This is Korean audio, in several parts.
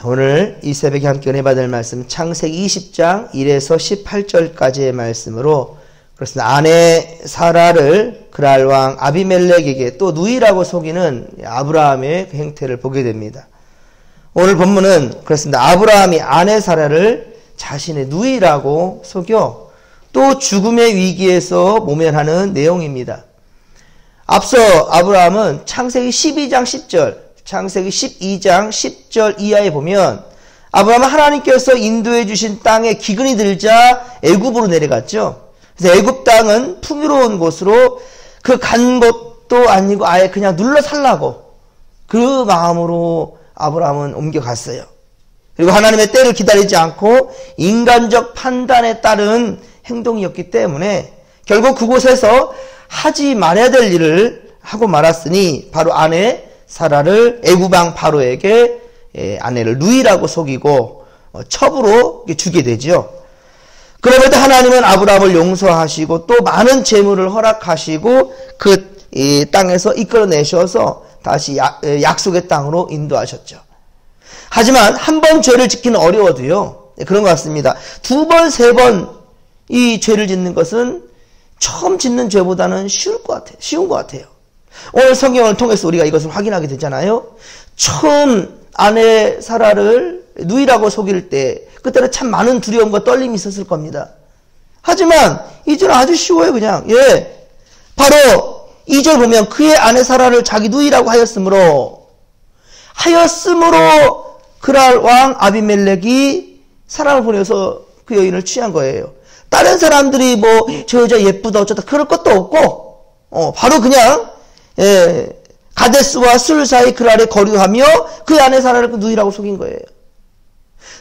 오늘 이 새벽에 함께 은혜 받을 말씀 창세기 20장 1에서 18절까지의 말씀으로 그렇습니다. 아내 사라를 그랄 왕 아비멜렉에게 또 누이라고 속이는 아브라함의 그 행태를 보게 됩니다. 오늘 본문은 그렇습니다. 아브라함이 아내 사라를 자신의 누이라고 속여 또 죽음의 위기에서 모면하는 내용입니다. 앞서 아브라함은 창세기 12장 10절, 창세기 12장 10절 이하에 보면 아브라함은 하나님께서 인도해 주신 땅에 기근이 들자 애굽으로 내려갔죠. 그래서 애굽 땅은 풍요로운 곳으로 그 간 것도 아니고 아예 그냥 눌러 살라고 그 마음으로 아브라함은 옮겨갔어요. 그리고 하나님의 때를 기다리지 않고 인간적 판단에 따른 행동이었기 때문에 결국 그곳에서 하지 말아야 될 일을 하고 말았으니 바로 아내 사라를 애굽 왕 바로에게 아내를 누이라고 속이고 첩으로 주게 되죠. 그러면서 하나님은 아브라함을 용서하시고 또 많은 재물을 허락하시고 그 땅에서 이끌어내셔서 다시 약속의 땅으로 인도하셨죠. 하지만 한 번 죄를 짓기는 어려워도요. 그런 것 같습니다. 두 번, 세 번 이 죄를 짓는 것은 처음 짓는 죄보다는 쉬운 것 같아요. 오늘 성경을 통해서 우리가 이것을 확인하게 되잖아요. 처음 아내 사라를 누이라고 속일 때 그때는 참 많은 두려움과 떨림이 있었을 겁니다. 하지만 이제는 아주 쉬워요. 그냥 바로 2절 보면 그의 아내 사라를 자기 누이라고 하였으므로 그랄 왕 아비멜렉이 사람을 보내서 그 여인을 취한 거예요. 다른 사람들이 뭐 저 여자 예쁘다 어쩌다 그럴 것도 없고 바로 그냥 가데스와 술 사이 그랄에 거류하며 그 아내 사라를 그 누이라고 속인 거예요.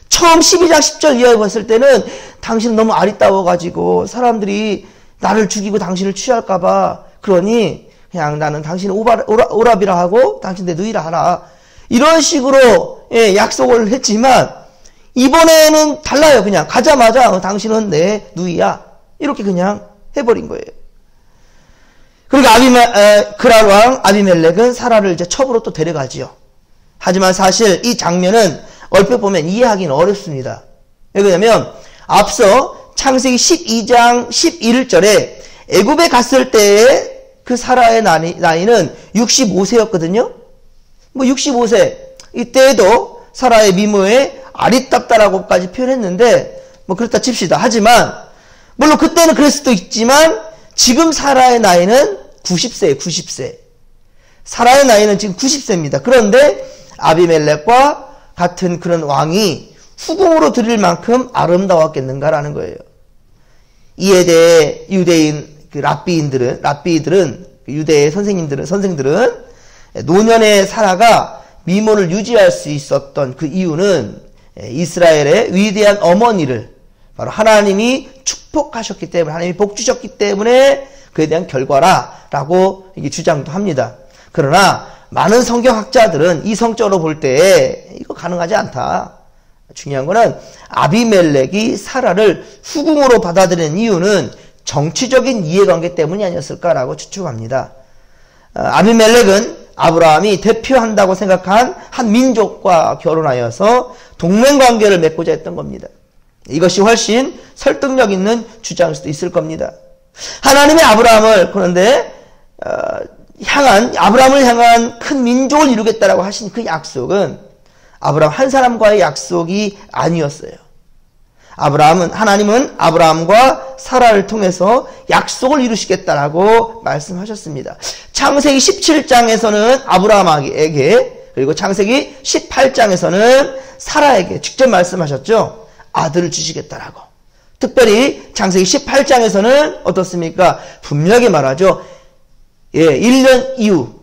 처음 12장 10절 이하에 봤을 때는 당신은 너무 아리따워가지고 사람들이 나를 죽이고 당신을 취할까봐 그러니 그냥 나는 당신을 오라비라 하고 당신 내 누이라 하라. 이런 식으로 약속을 했지만 이번에는 달라요. 그냥 가자마자 당신은 내 누이야. 이렇게 그냥 해버린 거예요. 그러니까 그랄 왕 아비멜렉은 사라를 이제 첩으로 또 데려가지요. 하지만 사실 이 장면은 얼핏 보면 이해하기는 어렵습니다. 왜 그러냐면 앞서 창세기 12장 11절에 애굽에 갔을 때의 그 사라의 나이는 65세였거든요. 뭐 65세 이때에도 사라의 미모에 아리답다라고까지 표현했는데 뭐 그렇다 칩시다. 하지만 물론 그때는 그럴 수도 있지만 지금 사라의 나이는 90세예요. 90세. 사라의 나이는 지금 90세입니다. 그런데 아비멜렉과 같은 그런 왕이 후궁으로 드릴 만큼 아름다웠겠는가라는 거예요. 이에 대해 유대인 그 랍비들은 유대의 선생들은 노년의 사라가 미모를 유지할 수 있었던 그 이유는 이스라엘의 위대한 어머니를 바로 하나님이 축복하셨기 때문에 하나님이 복 주셨기 때문에 그에 대한 결과라라고 이게 주장도 합니다. 그러나 많은 성경학자들은 이성적으로 볼 때 이거 가능하지 않다. 중요한 거는 아비멜렉이 사라를 후궁으로 받아들이는 이유는 정치적인 이해관계 때문이 아니었을까라고 추측합니다. 아비멜렉은 아브라함이 대표한다고 생각한 한 민족과 결혼하여서 동맹관계를 맺고자 했던 겁니다. 이것이 훨씬 설득력 있는 주장일 수도 있을 겁니다. 하나님의 아브라함을 향한 큰 민족을 이루겠다라고 하신 그 약속은 아브라함 한 사람과의 약속이 아니었어요. 하나님은 아브라함과 사라를 통해서 약속을 이루시겠다라고 말씀하셨습니다. 창세기 17장에서는 아브라함에게 그리고 창세기 18장에서는 사라에게 직접 말씀하셨죠. 아들을 주시겠다라고. 특별히 창세기 18장에서는 어떻습니까? 분명하게 말하죠. 1년 이후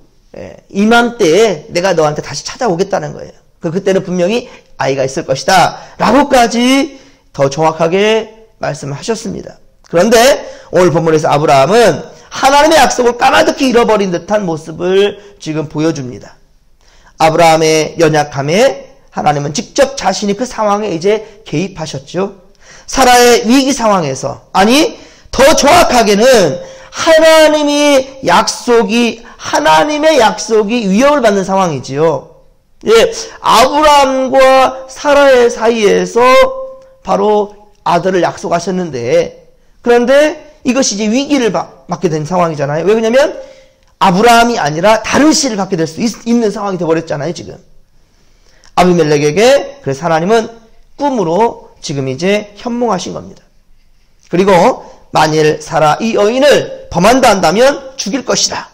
이맘때에 내가 너한테 다시 찾아오겠다는 거예요. 그때는 분명히 아이가 있을 것이다 라고까지 더 정확하게 말씀하셨습니다. 그런데 오늘 본문에서 아브라함은 하나님의 약속을 까마득히 잃어버린 듯한 모습을 지금 보여줍니다. 아브라함의 연약함에 하나님은 직접 자신이 그 상황에 이제 개입하셨죠. 사라의 위기 상황에서, 아니 더 정확하게는 하나님의 약속이 위협을 받는 상황이지요. 예, 아브라함과 사라의 사이에서 바로 아들을 약속하셨는데, 그런데 이것이 이제 위기를 맞게 된 상황이잖아요. 왜 그러냐면 아브라함이 아니라 다른 씨를 갖게 될 수 있는 상황이 되어버렸잖아요, 지금. 아비멜렉에게 그래서 하나님은 꿈으로 지금 이제 현몽하신 겁니다. 그리고 만일 사라 이 여인을 범한다 한다면 죽일 것이다.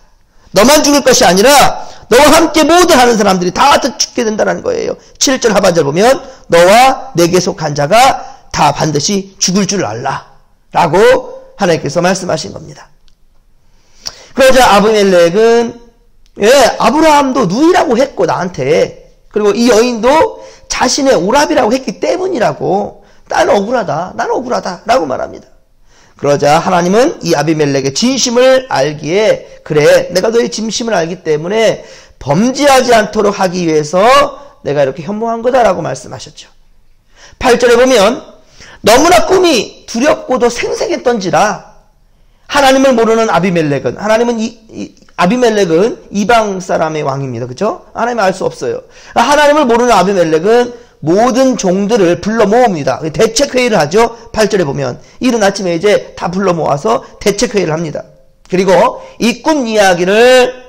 너만 죽을 것이 아니라 너와 함께 모든 하는 사람들이 다 죽게 된다는 거예요. 7절 하반절 보면 너와 내게 속한 자가 다 반드시 죽을 줄 알라 라고 하나님께서 말씀하신 겁니다. 그러자 아비멜렉은 아브라함도 누이라고 했고 나한테, 그리고 이 여인도 자신의 오라비라고 했기 때문이라고 나는 억울하다 라고 말합니다. 그러자 하나님은 이 아비멜렉의 진심을 알기에 그래 내가 너의 진심을 알기 때문에 범죄하지 않도록 하기 위해서 내가 이렇게 현몽한 거다라고 말씀하셨죠. 8절에 보면 너무나 꿈이 두렵고도 생생했던지라 하나님을 모르는 아비멜렉은, 아비멜렉은 이방 사람의 왕입니다. 그렇죠? 하나님을 알 수 없어요. 하나님을 모르는 아비멜렉은 모든 종들을 불러 모읍니다. 대책회의를 하죠. 8절에 보면 이른 아침에 이제 다 불러 모아서 대책회의를 합니다. 그리고 이 꿈 이야기를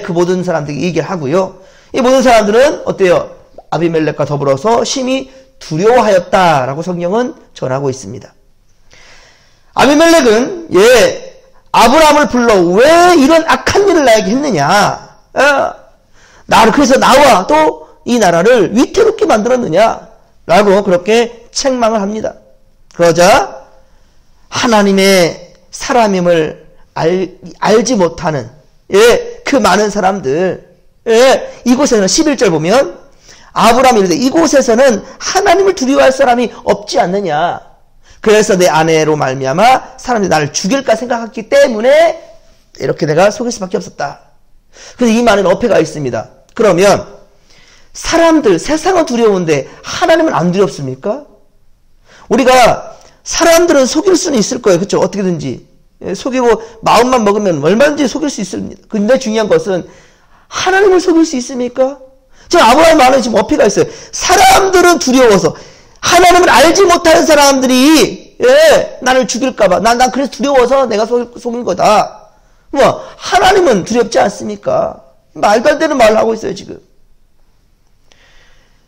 그 모든 사람들에게 얘기를 하고요. 이 모든 사람들은 어때요? 아비멜렉과 더불어서 심히 두려워하였다라고 성경은 전하고 있습니다. 아비멜렉은 아브라함을 불러 왜 이런 악한 일을 나에게 했느냐? 그래서 나와 또 이 나라를 위태롭게 만들었느냐? 라고 그렇게 책망을 합니다. 그러자 하나님의 사람임을 알지 못하는 그 많은 사람들, 이곳에는 11절 보면 아브라함이 이르되 이곳에서는 하나님을 두려워할 사람이 없지 않느냐? 그래서 내 아내로 말미암아 사람들이 나를 죽일까 생각했기 때문에 이렇게 내가 속일 수밖에 없었다. 그래서 이 말에는 어폐가 있습니다. 그러면 사람들, 세상은 두려운데 하나님은 안 두렵습니까? 우리가 사람들은 속일 수는 있을 거예요. 그렇죠? 어떻게든지 속이고 마음만 먹으면 얼마든지 속일 수 있습니다. 근데 중요한 것은 하나님을 속일 수 있습니까? 지금 아브라함 말에 지금 어폐가 있어요. 사람들은 두려워서, 하나님을 알지 못하는 사람들이 나를 죽일까봐 난 그래서 두려워서 내가 속인 거다. 하나님은 두렵지 않습니까? 말도 안 되는 말을 하고 있어요 지금.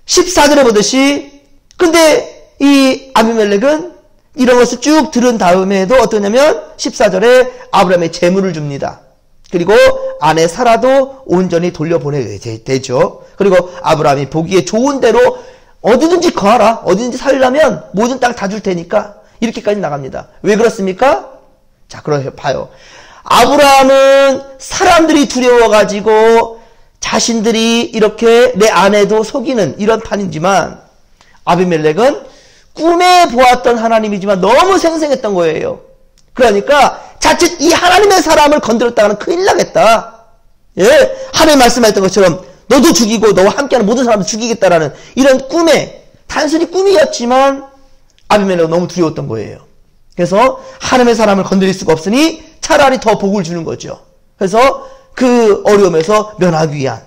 14절에 보듯이 근데 이 아비멜렉은 이런 것을 쭉 들은 다음에도 어떠냐면 14절에 아브라함의 재물을 줍니다. 그리고 아내 사라도 온전히 돌려보내게 되죠. 그리고 아브라함이 보기에 좋은 대로 어디든지 거하라. 어디든지 살려면 모든 땅 다 줄 테니까 이렇게까지 나갑니다. 왜 그렇습니까? 자, 그럼 봐요. 아브라함은 사람들이 두려워가지고 자신들이 이렇게 내 아내도 속이는 이런 판이지만 아비멜렉은 꿈에 보았던 하나님이지만 너무 생생했던 거예요. 그러니까 자칫 이 하나님의 사람을 건드렸다가는 큰일 나겠다. 하나님 말씀하셨던 것처럼 너도 죽이고 너와 함께하는 모든 사람도 죽이겠다라는 이런 꿈에, 단순히 꿈이었지만 아비멜렉은 너무 두려웠던 거예요. 그래서 하나님의 사람을 건드릴 수가 없으니 차라리 더 복을 주는 거죠. 그래서 그 어려움에서 면하기 위한.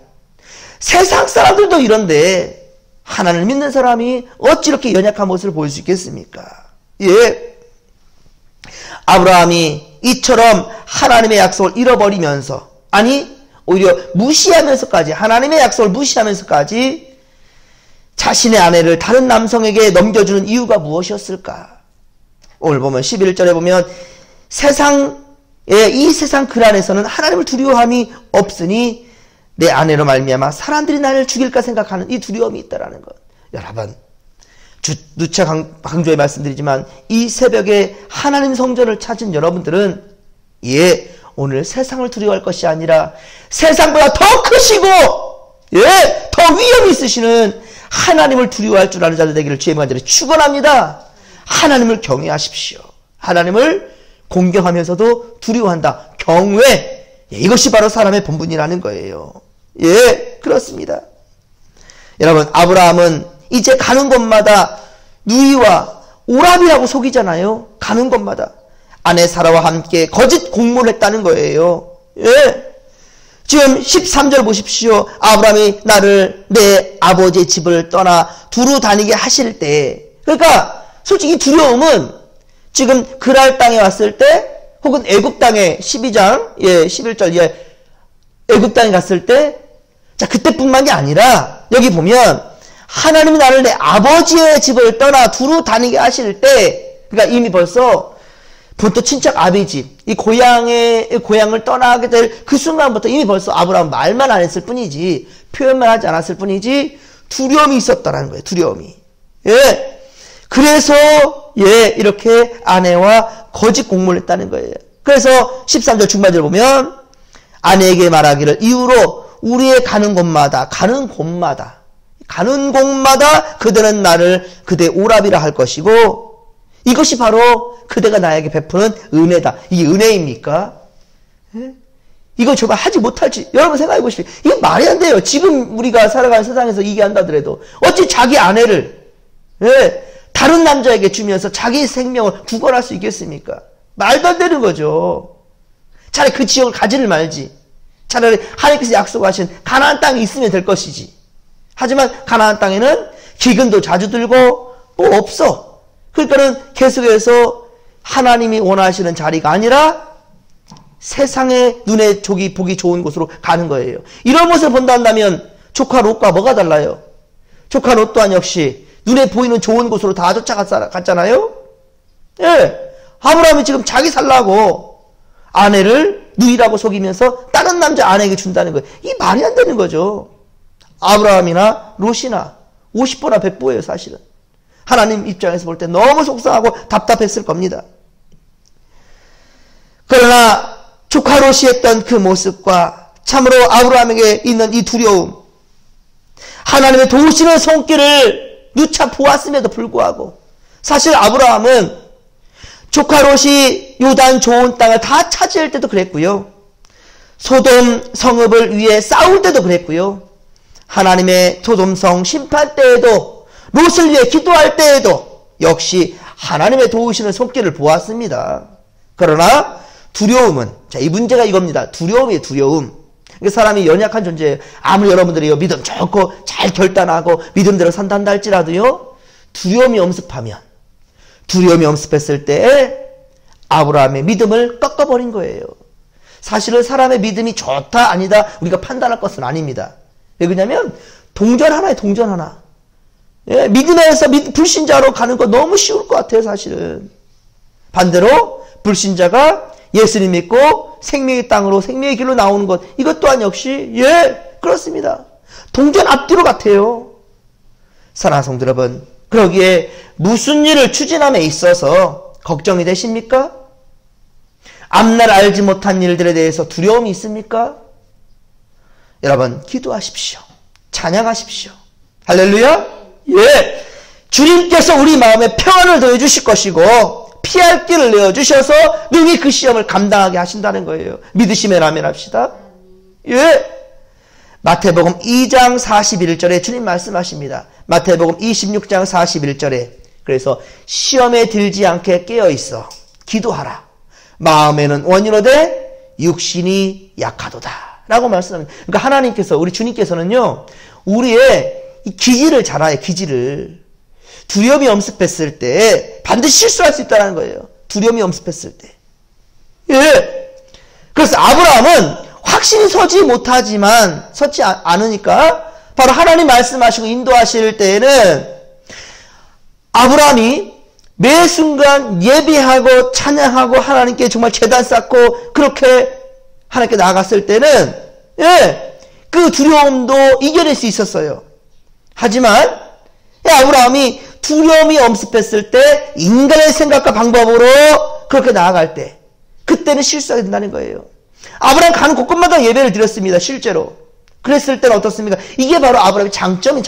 세상 사람들도 이런데 하나님을 믿는 사람이 어찌 이렇게 연약한 모습을 보일 수 있겠습니까? 아브라함이 이처럼 하나님의 약속을 잃어버리면서, 아니 오히려 무시하면서까지, 하나님의 약속을 무시하면서까지 자신의 아내를 다른 남성에게 넘겨주는 이유가 무엇이었을까? 오늘 보면 11절에 보면 이 세상 글 안에서는 하나님을 두려워함이 없으니 내 아내로 말미암아 사람들이 나를 죽일까 생각하는 이 두려움이 있다라는 것. 여러분, 누차 강조해 말씀드리지만 이 새벽에 하나님 성전을 찾은 여러분들은 오늘 세상을 두려워할 것이 아니라 세상보다 더 크시고 더 위험이 있으시는 하나님을 두려워할 줄 아는 자들 되기를 주의 간절히 축원합니다. 하나님을 경외하십시오. 하나님을 공경하면서도 두려워한다. 경외. 이것이 바로 사람의 본분이라는 거예요. 그렇습니다. 여러분, 아브라함은 이제 가는 곳마다 누이와 오라비라고 속이잖아요. 가는 곳마다 아내 사라와 함께 거짓 공모를 했다는 거예요. 지금 13절 보십시오. 아브라함이 나를 내 아버지의 집을 떠나 두루 다니게 하실 때, 그러니까 솔직히 두려움은 지금 그랄 땅에 왔을 때 혹은 애굽 땅에 12장 11절 애굽 땅에 갔을 때, 자 그때뿐만이 아니라 여기 보면 하나님이 나를 내 아버지의 집을 떠나 두루 다니게 하실 때, 그러니까 이미 벌써 본토 친척 아비집, 이 고향을 떠나게 될 그 순간부터 이미 벌써 아브라함 말만 안 했을 뿐이지, 표현만 하지 않았을 뿐이지, 두려움이 있었다라는 거예요, 두려움이. 예. 그래서, 이렇게 아내와 거짓 공모를 했다는 거예요. 그래서 13절 중반절 보면, 아내에게 말하기를 이후로 우리의 가는 곳마다 그대는 나를 그대 오랍이라 할 것이고, 이것이 바로 그대가 나에게 베푸는 은혜다. 이게 은혜입니까? 예? 이거 정말 하지 못할지 여러분 생각해 보십시오. 이게 말이 안 돼요. 지금 우리가 살아가는 세상에서 이게 한다더라도 어찌 자기 아내를 다른 남자에게 주면서 자기 생명을 구걸할 수 있겠습니까? 말도 안 되는 거죠. 차라리 그 지역을 가지를 말지. 차라리 하나님께서 약속하신 가나안 땅에 있으면 될 것이지. 하지만 가나안 땅에는 기근도 자주 들고 뭐 없어. 그러니까는 계속해서 하나님이 원하시는 자리가 아니라 세상의 눈에 보기 좋은 곳으로 가는 거예요. 이런 모습을 본다 한다면 조카 롯과 뭐가 달라요? 조카 롯 또한 역시 눈에 보이는 좋은 곳으로 다 쫓아갔잖아요. 예, 아브라함이 지금 자기 살라고 아내를 누이라고 속이면서 다른 남자 아내에게 준다는 거예요. 이 말이 안 되는 거죠. 아브라함이나 롯이나 50보나 100보예요, 사실은. 하나님 입장에서 볼 때 너무 속상하고 답답했을 겁니다. 그러나 조카 롯이 했던 그 모습과 참으로 아브라함에게 있는 이 두려움, 하나님의 도우시는 손길을 누차 보았음에도 불구하고, 사실 아브라함은 조카 롯이 요단 좋은 땅을 다 차지할 때도 그랬고요, 소돔 성읍을 위해 싸울 때도 그랬고요, 하나님의 소돔성 심판 때에도, 롯을 위해 기도할 때에도 역시 하나님의 도우시는 손길을 보았습니다. 그러나 두려움은, 자, 이 문제가 이겁니다. 두려움이에요, 두려움. 사람이 연약한 존재예요. 아무리 여러분들이 믿음 좋고 잘 결단하고 믿음대로 산단다 할지라도요, 두려움이 엄습했을 때 아브라함의 믿음을 꺾어버린 거예요. 사실은 사람의 믿음이 좋다 아니다 우리가 판단할 것은 아닙니다. 왜 그러냐면 동전 하나에 동전 하나. 예, 믿음에서 불신자로 가는 거 너무 쉬울 것 같아요, 사실은. 반대로 불신자가 예수님 믿고 생명의 땅으로 생명의 길로 나오는 것, 이것 또한 역시 그렇습니다. 동전 앞뒤로 같아요. 사랑하는 성도 여러분, 그러기에 무슨 일을 추진함에 있어서 걱정이 되십니까? 앞날 알지 못한 일들에 대해서 두려움이 있습니까? 여러분, 기도하십시오. 찬양하십시오. 할렐루야. 주님께서 우리 마음에 평안을 더해 주실 것이고 피할 길을 내어주셔서 능히 그 시험을 감당하게 하신다는 거예요. 믿으시면 아멘 합시다. 마태복음 2장 41절에 주님 말씀하십니다. 마태복음 26장 41절에 그래서 시험에 들지 않게 깨어있어 기도하라. 마음에는 원이로되 육신이 약하도다 라고 말씀합니다. 그러니까 하나님께서, 우리 주님께서는요, 우리의 이 기질을 잘 알아요, 기질을. 두려움이 엄습했을 때 반드시 실수할 수 있다는 거예요. 두려움이 엄습했을 때. 그래서 아브라함은 확신이 서지 않으니까 바로 하나님 말씀하시고 인도하실 때에는 아브라함이 매 순간 예배하고 찬양하고 하나님께 정말 제단 쌓고 그렇게 하나님께 나아갔을 때는 그 두려움도 이겨낼 수 있었어요. 하지만 아브라함이 두려움이 엄습했을 때 인간의 생각과 방법으로 그렇게 나아갈 때 그때는 실수하게 된다는 거예요. 아브라함 가는 곳곳마다 예배를 드렸습니다. 실제로. 그랬을 때는 어떻습니까? 이게 바로 아브라함의 장점.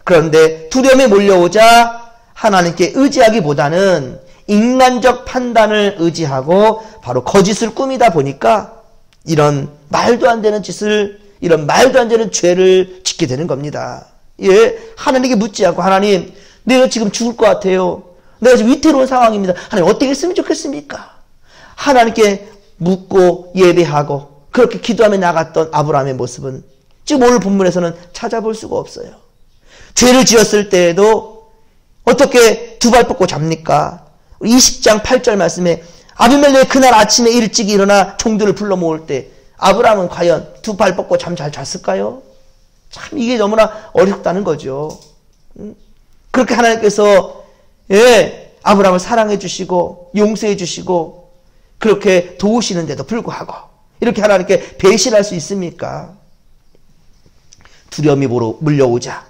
그런데 두려움이 몰려오자 하나님께 의지하기보다는 인간적 판단을 의지하고 바로 거짓을 꾸미다 보니까 이런 말도 안 되는 짓을, 이런 말도 안 되는 죄를 짓게 되는 겁니다. 하나님께 묻지 않고, 하나님, 내가 지금 죽을 것 같아요. 내가 지금 위태로운 상황입니다. 하나님, 어떻게 했으면 좋겠습니까? 하나님께 묻고 예배하고 그렇게 기도하며 나갔던 아브라함의 모습은 지금 오늘 본문에서는 찾아볼 수가 없어요. 죄를 지었을 때에도 어떻게 두 발 뻗고 잡니까? 20장 8절 말씀에 아비멜렉이 그날 아침에 일찍 일어나 종들을 불러 모을 때 아브라함은 과연 두 발 뻗고 잠 잘 잤을까요? 참 이게 너무나 어렵다는 거죠. 그렇게 하나님께서 아브라함을 사랑해 주시고 용서해 주시고 그렇게 도우시는데도 불구하고 이렇게 하나님께 배신할 수 있습니까? 두려움이 몰려오자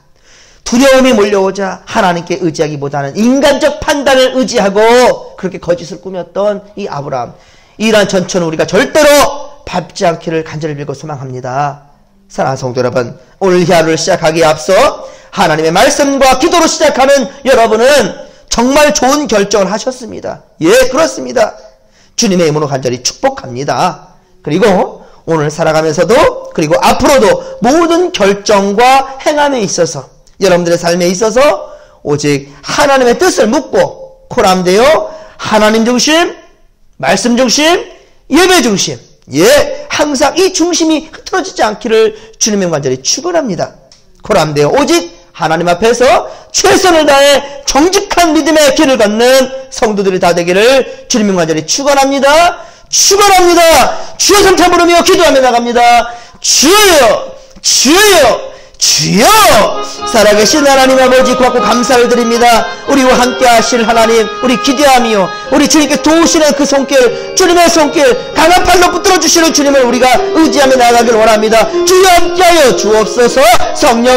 하나님께 의지하기보다는 인간적 판단을 의지하고 그렇게 거짓을 꾸몄던 이 아브라함, 이러한 전처는 우리가 절대로 밟지 않기를 간절히 빌고 소망합니다. 사랑하는 성도 여러분, 오늘 하루를 시작하기에 앞서 하나님의 말씀과 기도로 시작하는 여러분은 정말 좋은 결정을 하셨습니다. 예, 그렇습니다. 주님의 이름으로 간절히 축복합니다. 그리고 오늘 살아가면서도 그리고 앞으로도 모든 결정과 행함에 있어서 여러분들의 삶에 있어서 오직 하나님의 뜻을 묻고 코람되어 하나님 중심, 말씀 중심, 예배 중심, 항상 이 중심이 흐트러지지 않기를 주님의 간절히 축원합니다. 코람되어 오직 하나님 앞에서 최선을 다해 정직한 믿음의 길을 걷는 성도들이 다 되기를 주님의 간절히 축원합니다. 주여 성탄 부르며 기도하며 나갑니다. 주여 살아계신 하나님 아버지 고맙고 감사를 드립니다. 우리와 함께 하실 하나님, 우리 기대하며 우리 주님께 도우시는 그 손길, 주님의 손길 강한 팔로 붙들어 주시는 주님을 우리가 의지하며 나아가길 원합니다. 주여 함께하여 주옵소서. 성령